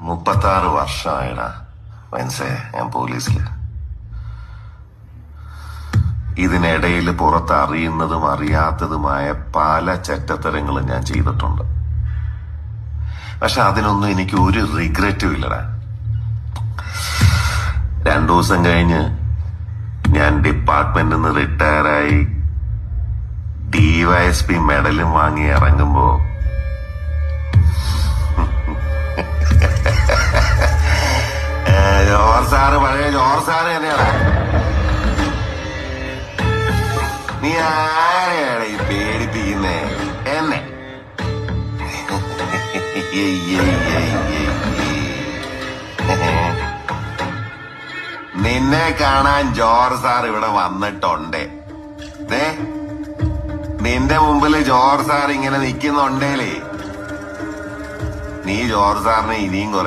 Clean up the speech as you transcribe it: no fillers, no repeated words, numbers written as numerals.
36 വർഷമായിടാ മനസ്സേ ഞാൻ പോലീസില്. ഇതിനിടയിൽ പുറത്ത് അറിയുന്നതും അറിയാത്തതുമായ പല ചെറ്റത്തരങ്ങളും ഞാൻ ചെയ്തിട്ടുണ്ട്. പക്ഷെ അതിനൊന്നും എനിക്ക് ഒരു റിഗ്രറ്റും ഇല്ലടാ. 2 ദിവസം കഴിഞ്ഞ് ഞാൻ ഡിപ്പാർട്ട്മെന്റിൽ നിന്ന് റിട്ടയറായി DYSP മെഡലും വാങ്ങി ഇറങ്ങുമ്പോ ജോർജ് സാറ് പഴയ ജോർജ് സാറ് തന്നെയാണ്. നീ ആരെയാണ് ഈ പേടിപ്പിക്കുന്നേ? എന്നെ നിന്നെ കാണാൻ ജോർജ് സാർ ഇവിടെ വന്നിട്ടുണ്ട്. നിന്റെ മുമ്പില് ജോർജ് സാർ ഇങ്ങനെ നിക്കുന്നുണ്ടേലേ നീ ജോർജ് സാറിനെ ഇനിയും